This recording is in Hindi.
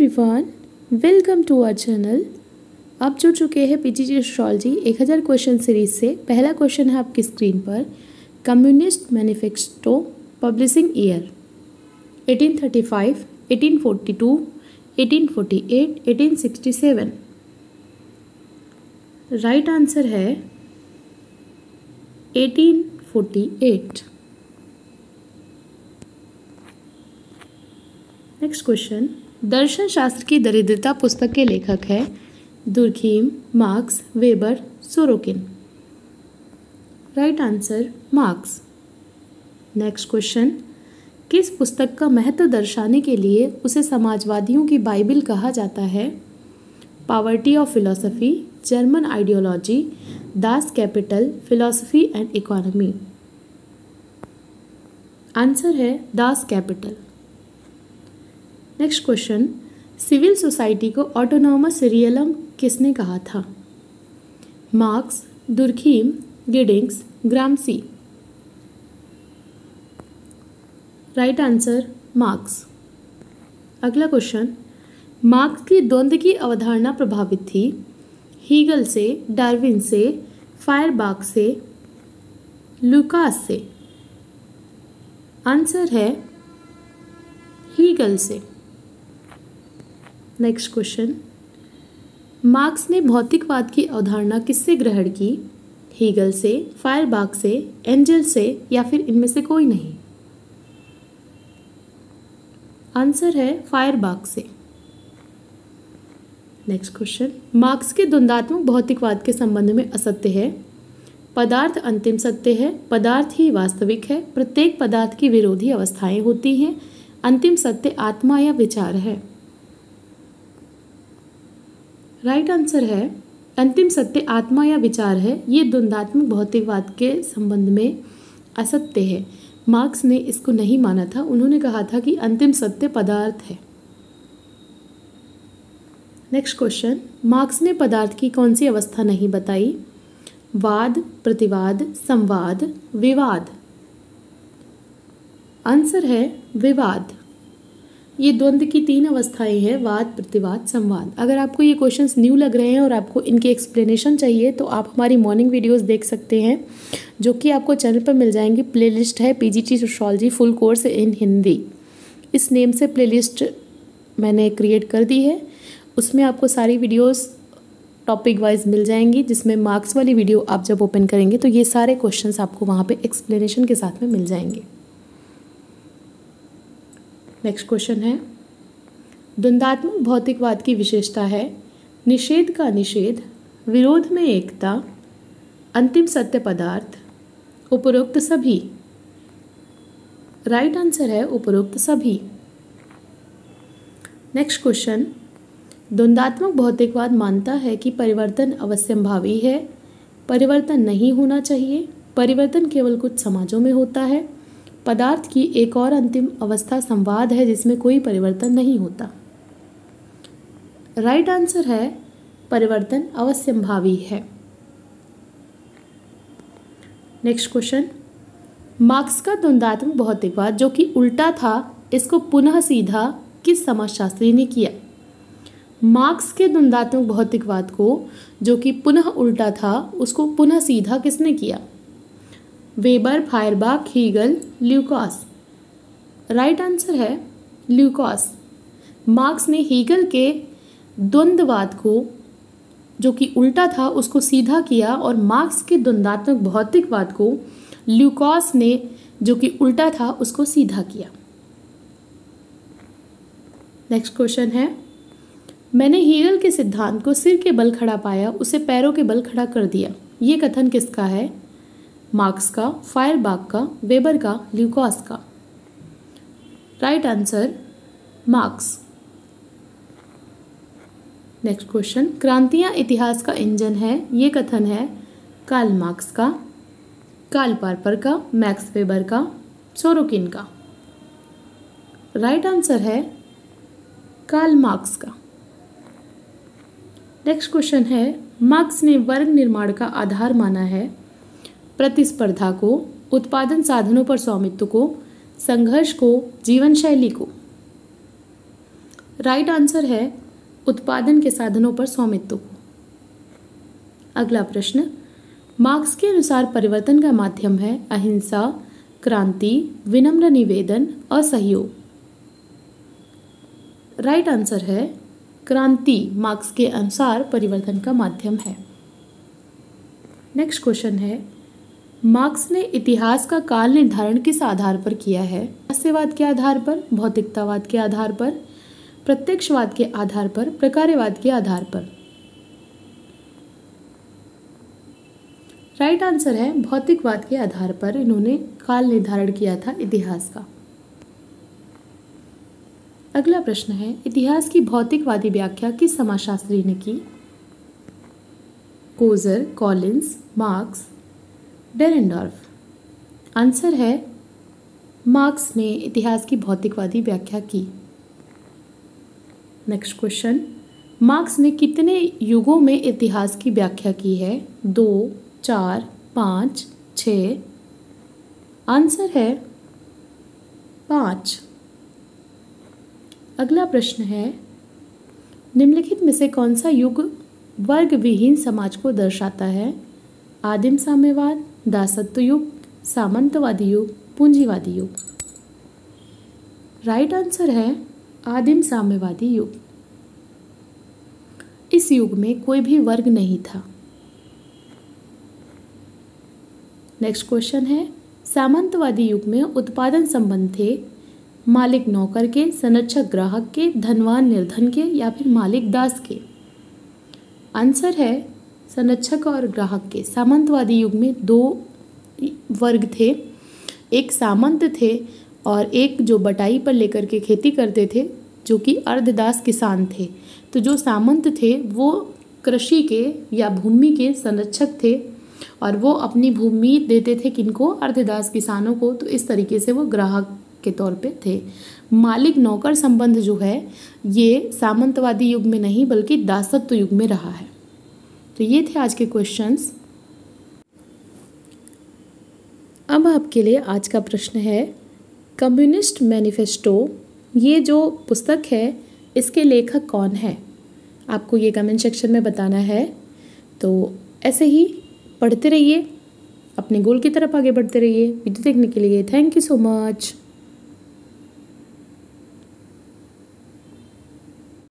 Everyone, welcome to our channel. आप जुड़ चुके हैं पीजीटी एस्ट्रोलॉजी 1000 क्वेश्चन सीरीज से। पहला क्वेश्चन है आपकी स्क्रीन पर। Communist manifesto publishing year 1835, 1842, 1848, 1867। Right answer है 1848। Next question. दर्शन शास्त्र की दरिद्रता पुस्तक के लेखक है Durkheim, marks, weber, Sorokin. Right answer Marx. Next question. किस पुस्तक का महत्व दर्शाने के लिए उसे समाजवादियों की बाइबिल कहा जाता है? Poverty of philosophy, German ideology, Das Kapital, philosophy and economy. Answer है Das Kapital. Next question. Civil society को ऑटोनॉमस रियलम किसने कहा था? Marx, Durkheim, Giddings, Gramsci. Right answer Marx. अगला क्वेश्चन। मार्क्स की द्वंद्व की अवधारणा प्रभावित थी हीगल से, डार्विन से, फायरबाख से, लुकास से। आंसर है हीगल से। Next question. मार्क्स ने भौतिकवाद की अवधारणा किससे ग्रहण की? हीगल से, फायरबाख से, एंजल से या फिर इनमें से कोई नहीं? आंसर है फायरबाख से। Next question. मार्क्स के द्वंद्वात्मक भौतिकवाद के संबंध में असत्य है। पदार्थ अंतिम सत्य है, पदार्थ ही वास्तविक है, प्रत्येक पदार्थ की विरोधी अवस्थाएं होती हैं, अंतिम सत्य आत्मा या विचार है। राइट आंसर है अंतिम सत्य आत्मा या विचार है। ये द्वंद्वात्मक भौतिकवाद के संबंध में असत्य है। मार्क्स ने इसको नहीं माना था। उन्होंने कहा था कि अंतिम सत्य पदार्थ है। Next question. मार्क्स ने पदार्थ की कौन सी अवस्था नहीं बताई? वाद, प्रतिवाद, संवाद, विवाद। आंसर है विवाद। ये द्वंद्व की 3 अवस्थाएं हैं, वाद, प्रतिवाद, संवाद। अगर आपको ये क्वेश्चंस न्यू लग रहे हैं और आपको इनकी एक्सप्लेनेशन चाहिए तो आप हमारी मॉर्निंग वीडियोस देख सकते हैं, जो कि आपको चैनल पर मिल जाएंगी। प्लेलिस्ट है PGT astrology full course in Hindi. इस नेम से प्लेलिस्ट मैंने क्रिएट कर दी है। उसमें आपको सारी वीडियोज़ टॉपिक वाइज मिल जाएंगी, जिसमें मार्क्स वाली वीडियो आप जब ओपन करेंगे तो ये सारे क्वेश्चंस आपको वहाँ पे एक्सप्लेनेशन के साथ में मिल जाएंगे। नेक्स्ट क्वेश्चन है। द्वंद्वात्मक भौतिकवाद की विशेषता है निषेध का निषेध, विरोध में एकता, अंतिम सत्य पदार्थ, उपरोक्त सभी। राइट आंसर है उपरोक्त सभी। Next question. द्वंद्वात्मक भौतिकवाद मानता है कि परिवर्तन अवश्यंभावी है, परिवर्तन नहीं होना चाहिए, परिवर्तन केवल कुछ समाजों में होता है, पदार्थ की एक और अंतिम अवस्था संवाद है जिसमें कोई परिवर्तन नहीं होता। राइट आंसर है परिवर्तन अवश्यंभावी है। Next question. मार्क्स का द्वंद्वात्मक भौतिकवाद जो कि उल्टा था, इसको पुनः सीधा किस समाजशास्त्री ने किया? मार्क्स के द्वंद्वात्मक भौतिकवाद को जो कि पुनः उल्टा था, उसको पुनः सीधा किसने किया? Weber, Feuerbach, Hegel, Lukacs. Right answer है ल्यूकास। मार्क्स ने हीगल के द्वंद्ववाद को जो कि उल्टा था उसको सीधा किया, और मार्क्स के द्वंद्वात्मक भौतिकवाद को ल्यूकास ने जो कि उल्टा था उसको सीधा किया। नेक्स्ट क्वेश्चन है। मैंने हीगल के सिद्धांत को सिर के बल खड़ा पाया, उसे पैरों के बल खड़ा कर दिया। ये कथन किसका है? मार्क्स का, फायरबाख का, वेबर का, ल्यूकास का। Right answer Marx. Next question. क्रांतियां इतिहास का इंजन है, ये कथन है कार्ल मार्क्स का, कार्ल पार्पर का, मैक्स वेबर का, सोरोकिन का। राइट आंसर है कार्ल मार्क्स का। नेक्स्ट क्वेश्चन है। मार्क्स ने वर्ग निर्माण का आधार माना है प्रतिस्पर्धा को, उत्पादन साधनों पर स्वामित्व को, संघर्ष को, जीवन शैली को। राइट आंसर है उत्पादन के साधनों पर स्वामित्व को। अगला प्रश्न, मार्क्स के अनुसार परिवर्तन का माध्यम है अहिंसा, क्रांति, विनम्र निवेदन, असहयोग। राइट आंसर है क्रांति मार्क्स के अनुसार परिवर्तन का माध्यम है। नेक्स्ट क्वेश्चन है, मार्क्स ने इतिहास का काल निर्धारण किस आधार पर किया है? रहस्यवाद के आधार पर, भौतिकतावाद के आधार पर, प्रत्यक्षवाद के आधार पर, प्रकार्यवाद के आधार पर। राइट आंसर है भौतिकवाद के आधार पर इन्होंने काल निर्धारण किया था इतिहास का। अगला प्रश्न है, इतिहास की भौतिकवादी व्याख्या किस समाजशास्त्री ने की? Coser, Collins, Marx, Dahrendorf. Answer है मार्क्स ने इतिहास की भौतिकवादी व्याख्या की। नेक्स्ट क्वेश्चन, मार्क्स ने कितने युगों में इतिहास की व्याख्या की है? 2, 4, 5, 6। आंसर है 5। अगला प्रश्न है, निम्नलिखित में से कौन सा युग वर्ग विहीन समाज को दर्शाता है? आदिम साम्यवाद, दासत्व युग, सामंतवादी युग, पूंजीवादी युग। राइट आंसर है आदिम साम्यवादी युग। इस युग में कोई भी वर्ग नहीं था। नेक्स्ट क्वेश्चन है, सामंतवादी युग में उत्पादन संबंध थे मालिक नौकर के, संरक्षक ग्राहक के, धनवान निर्धन के, या फिर मालिक दास के? आंसर है संरक्षक और ग्राहक के। सामंतवादी युग में 2 वर्ग थे, एक सामंत थे और एक जो बटाई पर लेकर के खेती करते थे, जो कि अर्धदास किसान थे। तो जो सामंत थे वो कृषि के या भूमि के संरक्षक थे और वो अपनी भूमि देते थे किनको? अर्धदास किसानों को। तो इस तरीके से वो ग्राहक के तौर पे थे। मालिक नौकर संबंध जो है ये सामंतवादी युग में नहीं बल्कि दासत्व युग में रहा है। तो ये थे आज के क्वेश्चंस। अब आपके लिए आज का प्रश्न है, कम्युनिस्ट मैनिफेस्टो ये जो पुस्तक है इसके लेखक कौन है? आपको ये कमेंट सेक्शन में बताना है। तो ऐसे ही पढ़ते रहिए, अपने गोल की तरफ आगे बढ़ते रहिए। वीडियो देखने के लिए थैंक यू सो मच।